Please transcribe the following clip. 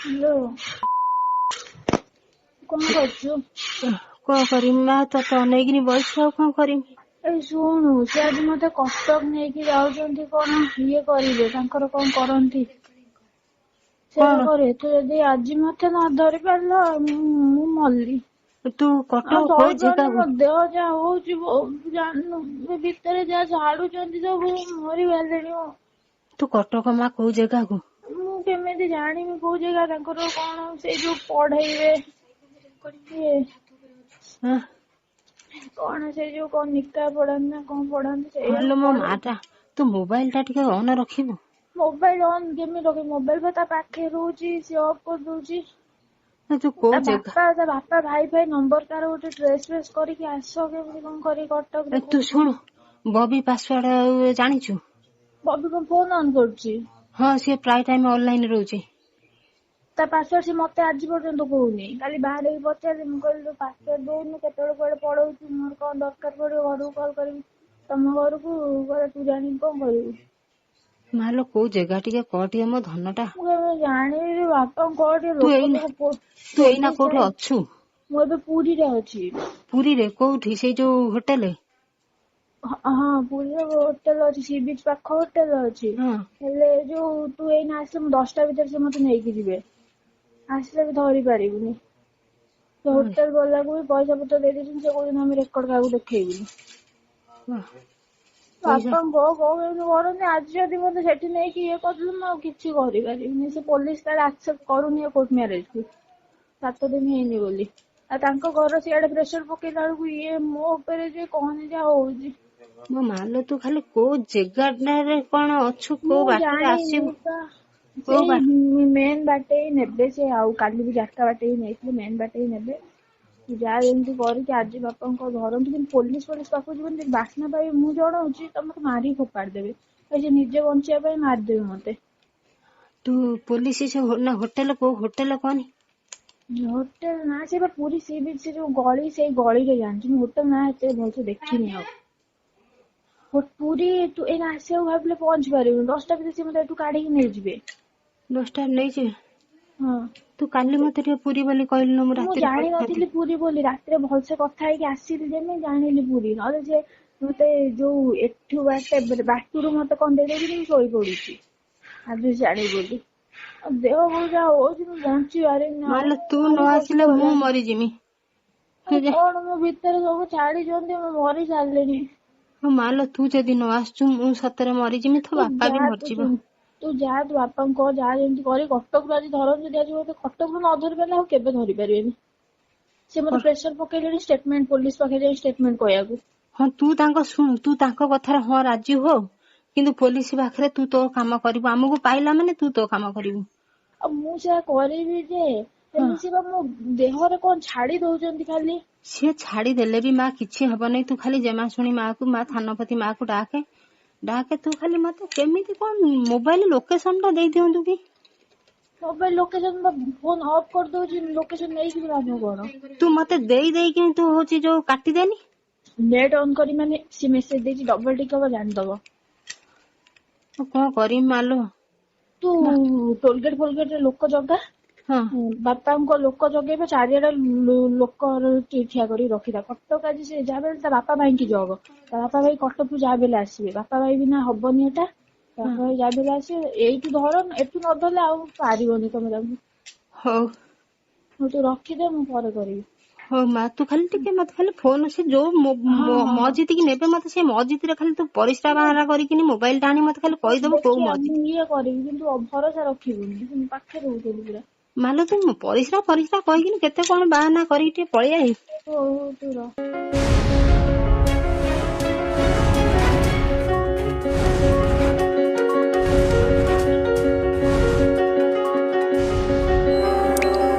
hello कौन करछु कौन करीम मैं तो अनेक बस कौन करीम ए शुणु से आज मते कटक नहीं जाउछंती कौन ये करिवे तांकर कौन करंती से कौन करे तो यदि आज मते न धरि पारलो मु मल्ली तू आ कटक को धरि जगह पारनी मो देह जा होउची जाननु भीतर जा झाड़ुचंती सब मरी गलेनी तू कटक माँ को जगह को ମୁଁ କେମିତି ଜାଣିବି କୋଉ ଜାଗା ତାଙ୍କର କଣ ସେଇ ଯୋଉ ପଢେଇବେ ଇଏ हाँ କଣ ସେଇ ଯୋଉ କଣ ନିକା ପଢାନ୍ତି ନା କଣ ପଢାନ୍ତି ସେଇଆ हेलो मो माटा तू मोबाइल टा टिके ऑन रखिबु मोबाइल ऑन केମିତି ରଖିବି ମୋବାଇଲ ବା ତା ପାଖେ ରହୁଛି ସେ ଅଫ୍ କରିଦଉଛି तू को जगह ତା ବାପା ଭାଇ ନମ୍ବର ତାର ଗୋଟେ ଟ୍ରେସ୍ ଫ୍ରେସ୍ କରିକି ଆସ କେମିତି କଣ କରି କଟକରେ तू सुन बबी पासवर्ड जानिछु ବବି କଣ ଫୋନ ଅନ୍ କରୁଛି हाँ सी प्राय टाइम ऑनलाइन रोचे ତା ପାସୱାର୍ଡ ସେ ମତେ ଆଜି ପର୍ଯ୍ୟନ୍ତ କହୁନି କାଲି ବାହାରେ ପଚାରିଲି ମୁଁ କହିଲି ତୁ ପାସୱାର୍ଡ ଦଉନୁ କେତେବେଳେ କୁଆଡେ ପଳଉଛୁ ମୋର କଣ ଦରକାର ପଡିବ ଘରକୁ କଲ୍ କରିବି ତମ ଘରକୁ କହିଲେ ତୁ ଜାଣିକି କଣ କରିବୁ मालो को जगह टिके कटिए मो धनटा ମୁଁ କେମିତି ଜାଣିବି ବାପା କୋଉଠି तू ଲୋକ एना ତାକୁ तू एना कोठो अछु ମୁଁ ଏବେ ପୁରୀରେ ଅଛି पुरी रे कोठी से जो होटल ହଁ ପୁରୀରେ ହୋଟେଲ ଅଛି ସି ବିଚ୍ ପାଖ ହୋଟେଲ ଅଛି हाँ ହେଲେ ଯୋଉ ତୁ ଏଇନା ଆସିଲେ ମୁଁ 10ଟା ଭିତରେ ସେ ମତେ ନେଇକି ଯିବେ ଆସିଲେ ବି ଧରି ପାରିବୁନି ସେ ହୋଟେଲ ବାଲାକୁ ବି ପଇସା ପତ୍ର ଦେଇ ଦେଇଛନ୍ତି ସେ କହୁଛନ୍ତି ଆମେ ରେକର୍ଡ କାହାକୁ ଦେଖେଇବୁନି पैसा ବାପାଙ୍କ କେମିତି କରନ୍ତି ଆଜି ଯଦି ମତେ ସେଠି ନେଇକି ଇଏ କରିଦେଲେ ମୁଁ ଆଉ କିଛି କରିପାରିବିନି ସେ ପୋଲିସ ତାର ଆକ୍ସେପ୍ଟ କରୁନି କୋର୍ଟ ମ୍ୟାରେଜ କୁ 7 ଦିନ ହେଇନି ବୋଲି ଆଉ ତାଙ୍କ ଘର ସିଆଡେ ପ୍ରେସର ପକେଇଲା ବେଳକୁ ଇଏ ମୋ ଉପରେ ଯେ କହନି ଯାହା ହଉଛି मो मालो तू खाली को जगह कौन अच्छु को ମୁଁ बाटे ଜାଣିନି आसीबु ବା को बा ସେଇ ମେନ୍ ବାଟେ ହିଁ ନେବେ ସେ ଆଉ କାଲି ବି 4ଟା ବାଟେ ହିଁ ନେଇଥିଲେ ମେନ୍ ବାଟେ ହିଁ ନେବେ ଯାହା ଯେମିତି କରିକି ଆଜି ବାପାଙ୍କ ଧରନ୍ତୁ କିନ୍ତୁ ପୋଲିସ ପାଖକୁ ଯିବନି ବାସ୍ନା ପାଇ ମୁଁ ଜଣଉଛି ତମକୁ ମାରି ଫୋପାଡି ଦେବେ ସେ ନିଜେ ବଞ୍ଚିବା ପାଇଁ ମାରିଦେବେ ମତେ तू पुलिस से ना होटल को होटल कौन ହୋଟେଲ ନା ସେ ବା ପୁରୀ ସି ବିଚ୍ ସେ ଯୋଉ ଗଳି ସେଇ ଗଳିରେ ଜାଣିଛି ମୁଁ ହୋଟେଲ ନା ଏତେ ଭଲସେ ଦେଖିନି ଆଉ ପୁରୀ ତୁ ଏଇନା ଆସିବାକୁ ଭାବିଲେ ପହଞ୍ଚି ପାରିବୁନି 10ଟା ଭିତରେ ସେ ମତେ ଏଠୁ କାଢିକି ନେଇଯିବେ 10ଟା नहीं ହଁ तू काली मते टे पूरी बोली कहलु मु ମୁଁ राती ଜାଣିନଥିଲି ପୁରୀ ବୋଲି ରାତିରେ ଭଲସେ କଥା ହେଇକି ଆସିଲି ଯେମିତି ଜାଣିଲି ପୁରୀ ନହେଲେ ସେ ମତେ ଯୋଉ ଏଠୁ ବାଟରୁ ମତେ କଣ ଦେଇଦେଇକି ମୁଁ ଶୋଇ ପଡୁଛି ଆଜି ଜାଣି ବୋଲି ଆଉ ଦେହ ଭଲ ଯାହା ହଉଛି ମୁଁ ବଞ୍ଚି ପାରିନି ଆଉ मालो तू न ଭାରି आसिले କଷ୍ଟ मु ହେଲାଣି मरी जिमी ଆଉ କଣ ମୋ ଭିତରେ ସବୁ ଛାଡିଛନ୍ତି ମୁଁ ମରି ସାରିଲିଣି मालो तू जदी न आसचु मु सତରେ मरी जिमी तो ତୁ बापा ଯା भी ତୁ मरजिबो ତୁ ଯା ତୁ ବାପାଙ୍କୁ କହ ଯାହା ଯେମିତି କରି କଟକରୁ ଆଜି ଧରନ୍ତୁ ଯଦି ଆଜି ମତେ କଟକରୁ ନ ଧରି ପାରିଲେ ଆଉ କେବେ ଧରି ପାରିବେନି ସେ ମତେ ପ୍ରେସର ପକେଇଲେଣି ଷ୍ଟେଟମେଣ୍ଟ ପୋଲିସ ପାଖରେ ଯାଇ ଷ୍ଟେଟମେଣ୍ଟ କହିବାକୁ हाँ तू तांको सुन तू तांको कथार हाँ राजी हो किंतु पुलिस पाखरे तू तो काम करिवु हमहु पाइला माने तू तो काम करिवु ଆଉ ମୁଁ ସେୟା କରିବି ଯେ हाँ ହେଲେ ସେ ବା ମୋ ଦେହରେ କଣ ଛାଡି ଦଉଛନ୍ତି ଖାଲି सी छाड़ी देले भी माँ किछि हब नहीं तू खाली जमा शुणी माँ को माँ थानपति माँ को डाके तू खाली मते केमिति कोन मोबाइल लोकेशन टा देई दियंतु कि ମୋବାଇଲ ଲୋକେସନ ଫୋନ ଅଫ୍ କରିଦଉଛି ଲୋକେସନ ନେଇକି ଲାଭ କଣ तू मते देई कि तू होची जो काटी देनी नेट ଅନ୍ କରି ମାନେ ସେ ମେସେଜ ଦେଇଛି ଡବଲ ଟିକ୍ ହବ ଜାଣିଦବ कौन करिम मालो ତୁ ଟୋଲଗେଟ ଫୋଲଗେଟ ରେ ଲୋକ ଜଗା हाँ ବାପାଙ୍କ ଲୋକ ଜଗେଇବେ ଚାରିଆଡେ ଲୋକ ଠିଆ କରି ରଖିଥା କଟକ ଆଜି ସେ ଯାହା ବି ତା ବାପା ଭାଇକି ଜଗ ତା ବାପା ଭାଇ କଟକରୁ ଯାହା ବି ହେଲେ ଆସିବେ ବାପା ଭାଇ ବିନା ହବନି ଏଟା ତା ବାପା ଭାଇ ଯାହା ବି ହେଲେ ଆସିବେ ଏଇଠୁ ଧର ଏଠୁ ନ ଧରଲେ ଆଉ ପାରିବନି ତମେ ତାଙ୍କୁ हो ତୁ ରଖିଦେ ମୁଁ ପରେ କରିବି हो माँ तू खाली टिके मत खाली फोन से जो ହଁ ହଁ ହଁ मस्जिद की नेबे मत से मस्जिद रे खाली तू परिश्रा बाहरा करिकिनी मोबाइल टा आनी मत खाली कहि दबो को ଦେଖିଆ मस्जिद ମୁଁ ଇଏ କରିବି କିନ୍ତୁ ଭରସା ରଖିବୁନି ପାଖରେ ରହୁଛନ୍ତି ପୁରା मालो तू परिश्रा कहिकिनी केते कोन बाहाना करिक टे पळिया ହଉ ତୁ ରହ